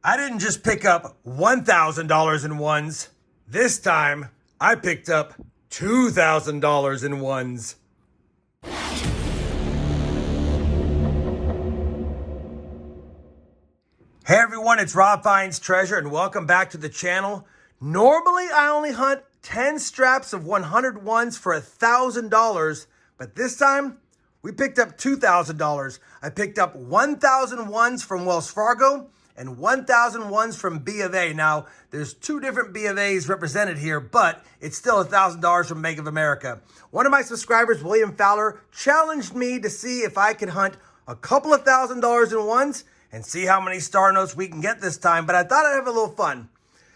I didn't just pick up $1,000 in ones. This time, I picked up $2,000 in ones. Hey everyone, it's Rob Finds Treasure and welcome back to the channel. Normally, I only hunt 10 straps of 100 ones for $1,000, but this time, we picked up $2,000. I picked up 1,000 ones from Wells Fargo and 1,000 ones from B of A. Now, there's two different B of A's represented here, but it's still $1,000 from Bank of America. One of my subscribers, William Fowler, challenged me to see if I could hunt a couple of $1,000 in ones and see how many star notes we can get this time, but I thought I'd have a little fun.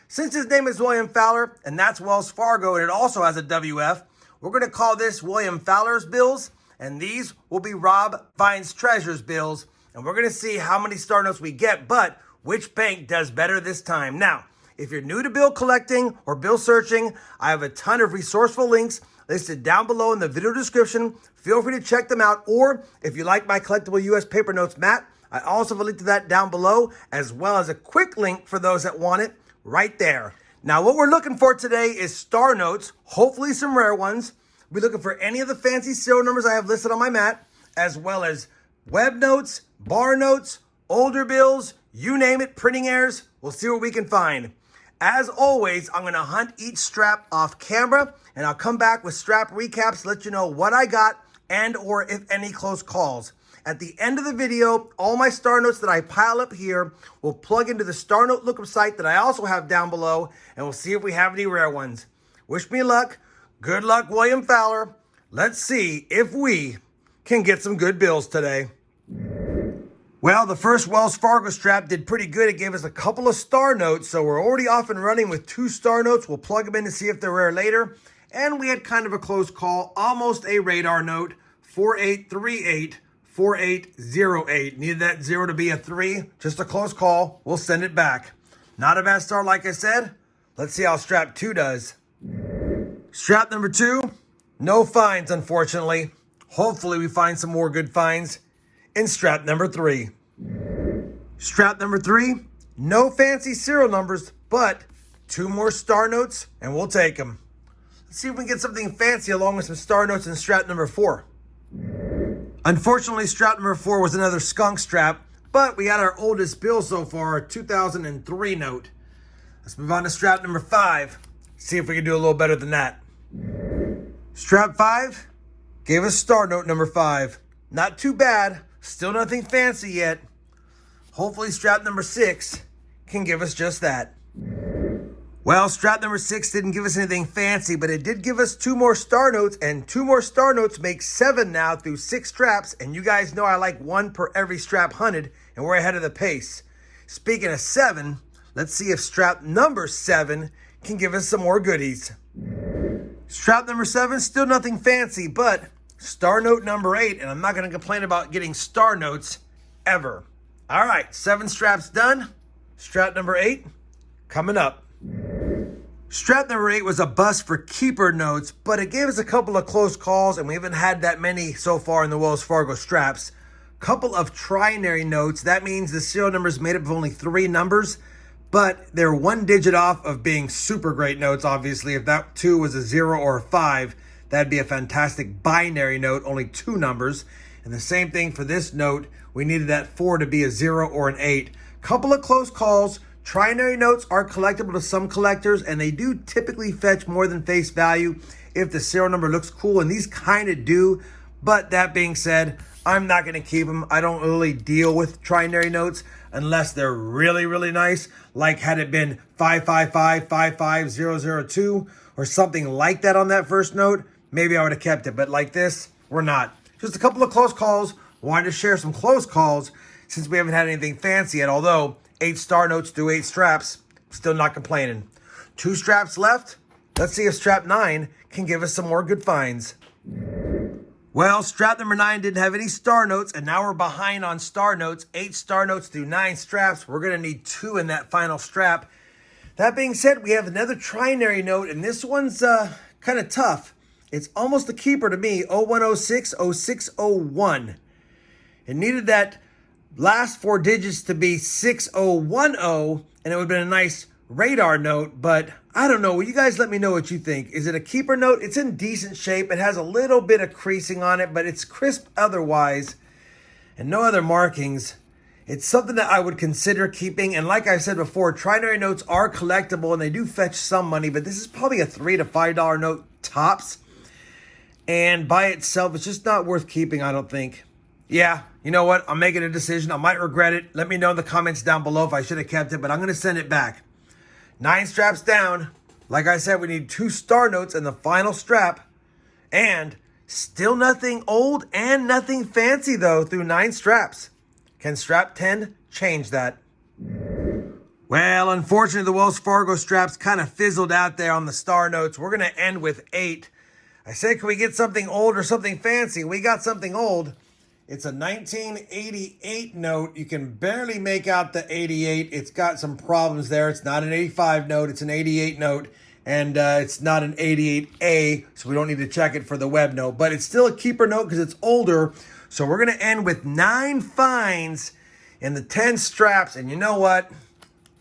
Since his name is William Fowler, and that's Wells Fargo, and it also has a WF, we're going to call this William Fowler's bills, and these will be Rob Finds Treasure's bills, and we're going to see how many star notes we get, but which bank does better this time. Now, if you're new to bill collecting or bill searching, I have a ton of resourceful links listed down below in the video description. Feel free to check them out, or if you like my collectible U.S. paper notes mat, I also have a link to that down below, as well as a quick link for those that want it right there. Now, what we're looking for today is star notes, hopefully some rare ones. We're looking for any of the fancy serial numbers I have listed on my mat, as well as web notes, bar notes, older bills, you name it, printing errors. We'll see what we can find. As always, I'm going to hunt each strap off camera, and I'll come back with strap recaps to let you know what I got and or if any close calls. At the end of the video, all my star notes that I pile up here will plug into the star note lookup site that I also have down below, and we'll see if we have any rare ones. Wish me luck. Good luck, William Fowler. Let's see if we can get some good bills today. Well, the first Wells Fargo strap did pretty good. It gave us a couple of star notes, so we're already off and running with 2 star notes. We'll plug them in to see if they're rare later. And we had kind of a close call, almost a radar note, 4838. 4808. Needed that 0 to be a 3. Just a close call. We'll send it back. Not a bad start, like I said. Let's see how strap 2 does. Strap number 2. No finds, unfortunately. Hopefully we find some more good finds in strap number 3. Strap number 3. No fancy serial numbers, but 2 more star notes, and we'll take them. Let's see if we can get something fancy along with some star notes in strap number 4. Unfortunately, strap number 4 was another skunk strap, but we had our oldest bill so far, a 2003 note. Let's move on to strap number 5. See if we can do a little better than that. Strap 5 gave us star note number 5. Not too bad. Still nothing fancy yet. Hopefully strap number 6 can give us just that. Well, strap number 6 didn't give us anything fancy, but it did give us 2 more star notes, and 2 more star notes make 7 now through 6 straps, and you guys know I like 1 per every strap hunted, and we're ahead of the pace. Speaking of 7, let's see if strap number 7 can give us some more goodies. Strap number 7, still nothing fancy, but star note number 8, and I'm not going to complain about getting star notes ever. All right, 7 straps done. Strap number 8 coming up. Strap number 8 was a bust for keeper notes, but it gave us a couple of close calls, and we haven't had that many so far in the Wells Fargo straps. Couple of trinary notes. That means the serial number is made up of only 3 numbers, but they're 1 digit off of being super great notes, obviously. If that 2 was a 0 or a 5, that'd be a fantastic binary note, only 2 numbers. And the same thing for this note. We needed that 4 to be a 0 or an 8. Couple of close calls. Trinary notes are collectible to some collectors, and they do typically fetch more than face value if the serial number looks cool, and these kind of do. But that being said, I'm not going to keep them. I don't really deal with trinary notes unless they're really, really nice, like had it been 555-55002 or something like that on that first note, maybe I would have kept it. But like this, we're not. Just a couple of close calls. Wanted to share some close calls since we haven't had anything fancy yet, although 8 star notes through 8 straps, still not complaining. 2 straps left. Let's see if strap 9 can give us some more good finds. Well, strap number 9 didn't have any star notes, and now we're behind on star notes. 8 star notes through 9 straps. We're going to need 2 in that final strap. That being said, we have another trinary note, and this one's kind of tough. It's almost a keeper to me, 0106-0601. It needed that last four digits to be 6010, and it would have been a nice radar note, but I don't know. Will you guys let me know what you think? Is it a keeper note? It's in decent shape. It has a little bit of creasing on it, but it's crisp otherwise and no other markings. It's something that I would consider keeping. And like I said before, trinary notes are collectible and they do fetch some money, but this is probably a $3 to $5 note tops. And by itself, it's just not worth keeping, I don't think. Yeah, you know what? I'm making a decision. I might regret it. Let me know in the comments down below if I should have kept it, but I'm going to send it back. 9 straps down. Like I said, we need 2 star notes in the final strap. And still nothing old and nothing fancy, though, through 9 straps. Can strap 10 change that? Well, unfortunately, the Wells Fargo straps kind of fizzled out there on the star notes. We're going to end with 8. I said, can we get something old or something fancy? We got something old. It's a 1988 note. You can barely make out the 88. It's got some problems there. It's not an 85 note. It's an 88 note. And it's not an 88A, so we don't need to check it for the web note. But it's still a keeper note because it's older. So we're going to end with 9 finds in the 10 straps. And you know what?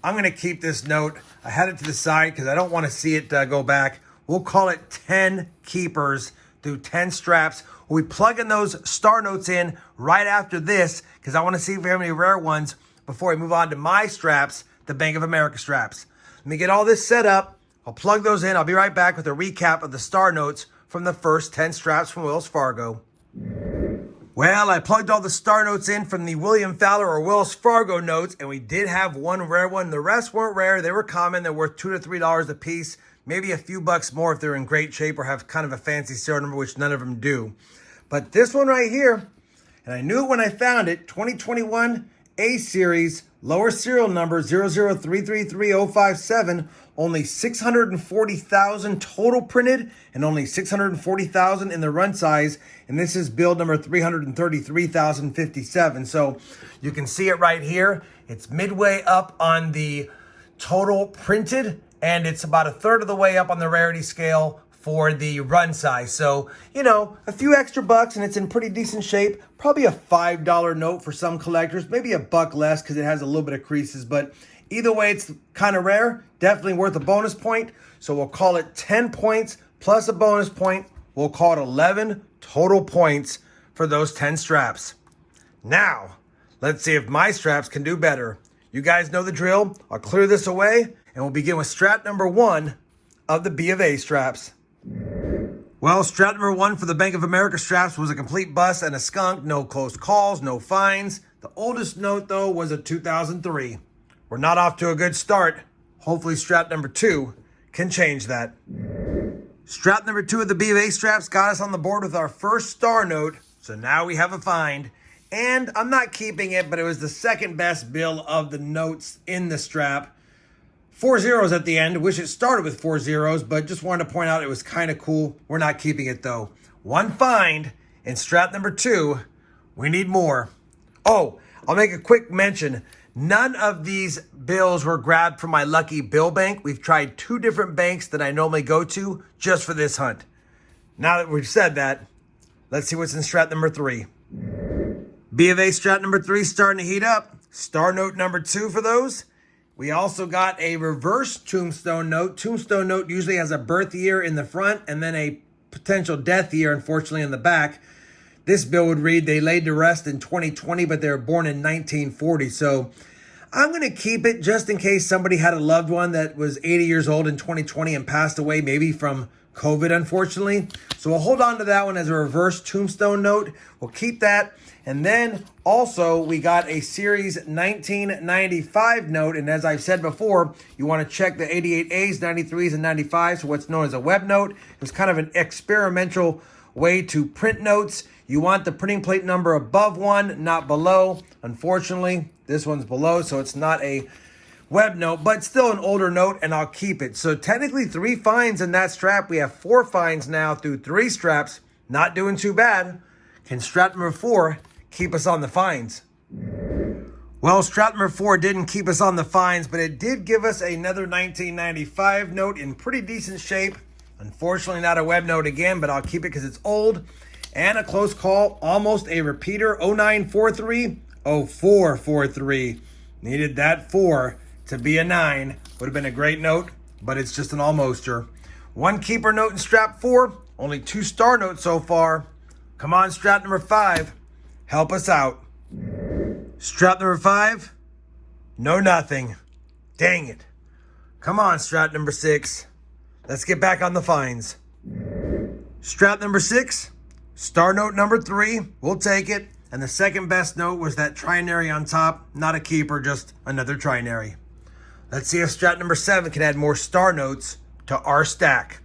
I'm going to keep this note. I had it to the side because I don't want to see it go back. We'll call it 10 keepers through 10 straps. We'll be plugging those star notes in right after this because I want to see if we have any rare ones before we move on to my straps, the Bank of America straps. Let me get all this set up. I'll plug those in. I'll be right back with a recap of the star notes from the first 10 straps from Wells Fargo. Well, I plugged all the star notes in from the William Fowler or Wells Fargo notes, and we did have one rare one. The rest weren't rare. They were common. They're worth $2 to $3 a piece, maybe a few bucks more if they're in great shape or have kind of a fancy serial number, which none of them do. But this one right here, and I knew it when I found it, 2021 A Series, lower serial number 003333057, only 640,000 total printed and only 640,000 in the run size. And this is build number 333,057. So you can see it right here. It's midway up on the total printed, and it's about a third of the way up on the rarity scale for the run size. So, you know, a few extra bucks and it's in pretty decent shape. Probably a $5 note for some collectors, maybe a buck less because it has a little bit of creases, but either way, it's kind of rare, definitely worth a bonus point. So we'll call it 10 points plus a bonus point. We'll call it 11 total points for those 10 straps. Now, let's see if my straps can do better. You guys know the drill. I'll clear this away and we'll begin with strap number 1 of the B of A straps. Well, strap number 1 for the Bank of America straps was a complete bust and a skunk. No close calls, no fines. The oldest note, though, was a 2003. We're not off to a good start. Hopefully strap number 2 can change that. Strap number 2 of the B of A straps got us on the board with our first star note. So now we have a find. And I'm not keeping it, but it was the second best bill of the notes in the strap. 4 zeros at the end. Wish it started with 4 zeros, but just wanted to point out it was kind of cool. We're not keeping it though. One find in strap number 2. We need more. Oh, I'll make a quick mention. None of these bills were grabbed from my lucky bill bank. We've tried 2 different banks that I normally go to just for this hunt. Now that we've said that, let's see what's in strap number 3. B of A strap number 3 starting to heat up. Star note number 2 for those. We also got a reverse tombstone note. Tombstone note usually has a birth year in the front and then a potential death year, unfortunately, in the back. This bill would read, they laid to rest in 2020, but they were born in 1940. So I'm going to keep it just in case somebody had a loved one that was 80 years old in 2020 and passed away, maybe from COVID, unfortunately. So we'll hold on to that one as a reverse tombstone note. We'll keep that. And then also we got a series 1995 note. And as I've said before, you want to check the 88As, 93s, and 95s for what's known as a web note. It was kind of an experimental way to print notes. You want the printing plate number above 1, not below. Unfortunately, this one's below, so it's not a web note, but still an older note, and I'll keep it. So technically 3 finds in that strap. We have 4 finds now through 3 straps. Not doing too bad. Can strap number 4 keep us on the finds? Well, strap number 4 didn't keep us on the finds, but it did give us another 1995 note in pretty decent shape. Unfortunately, not a web note again, but I'll keep it because it's old. And a close call, almost a repeater, 0943 Oh, 443. Needed that 4 to be a 9. Would have been a great note, but it's just an almoster. One keeper note in strap 4. Only 2 star notes so far. Come on, strap number 5. Help us out. Strap number 5. No nothing. Dang it. Come on, strap number 6. Let's get back on the fines. Strap number 6. Star note number 3. We'll take it. And the second best note was that trinary on top. Not a keeper, just another trinary. Let's see if strap number 7 can add more star notes to our stack.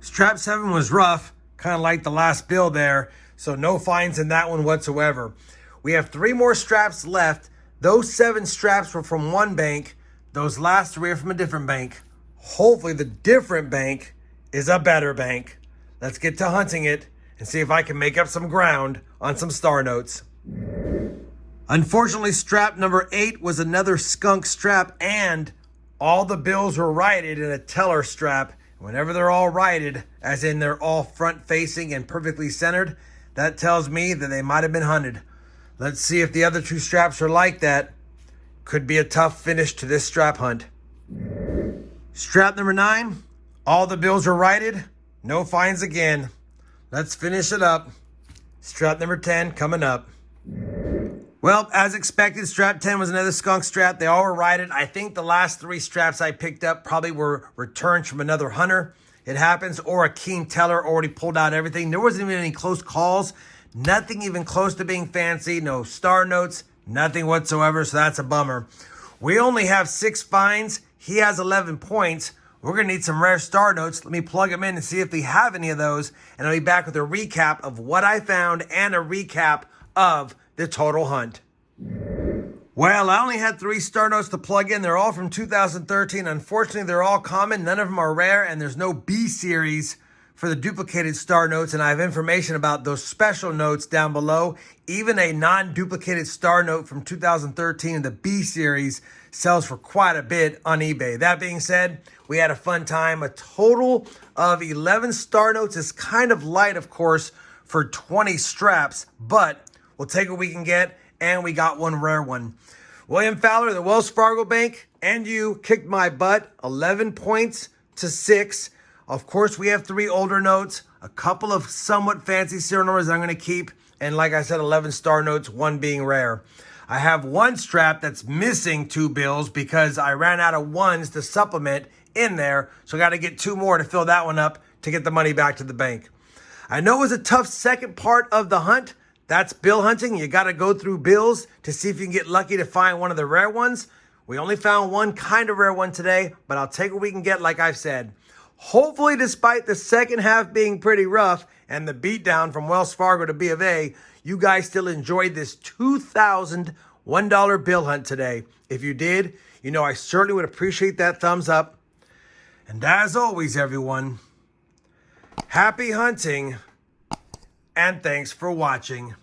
Strap 7 was rough, kind of like the last bill there, so no fines in that one whatsoever. We have 3 more straps left. Those 7 straps were from one bank. Those last 3 are from a different bank. Hopefully the different bank is a better bank. Let's get to hunting it and see if I can make up some ground on some star notes. Unfortunately, strap number 8 was another skunk strap, and all the bills were righted in a teller strap. Whenever they're all righted, as in they're all front facing and perfectly centered, that tells me that they might have been hunted. Let's see if the other 2 straps are like that. Could be a tough finish to this strap hunt. Strap number 9, all the bills are righted. No fines again. Let's finish it up. Strap number 10 coming up. Well, as expected, strap 10 was another skunk strap. They all were righted. I think the last 3 straps I picked up probably were returns from another hunter. It happens, or a keen teller already pulled out everything. There wasn't even any close calls. Nothing even close to being fancy. No star notes, nothing whatsoever, so that's a bummer. We only have 6 fines. He has 11 points. We're going to need some rare star notes. Let me plug them in and see if we have any of those. And I'll be back with a recap of what I found and a recap of the total hunt. Well, I only had 3 star notes to plug in. They're all from 2013. Unfortunately, they're all common. None of them are rare, and there's no B series for the duplicated star notes. And I have information about those special notes down below. Even a non-duplicated star note from 2013 in the B series sells for quite a bit on eBay. That being said, we had a fun time. A total of 11 star notes is kind of light, of course, for 20 straps, but we'll take what we can get, and we got one rare one. William Fowler, the Wells Fargo Bank, and you kicked my butt, 11 points to 6. Of course, we have 3 older notes, a couple of somewhat fancy serial numbers I'm going to keep, and like I said, 11 star notes, 1 being rare. I have 1 strap that's missing 2 bills because I ran out of 1s to supplement in there, so I got to get 2 more to fill that one up to get the money back to the bank. I know it was a tough second part of the hunt. That's bill hunting. You got to go through bills to see if you can get lucky to find one of the rare ones. We only found 1 kind of rare one today, but I'll take what we can get, like I've said. Hopefully, despite the second half being pretty rough and the beatdown from Wells Fargo to B of A, you guys still enjoyed this $2,000 $1 bill hunt today. If you did, you know I certainly would appreciate that thumbs up. And as always, everyone, happy hunting, and thanks for watching.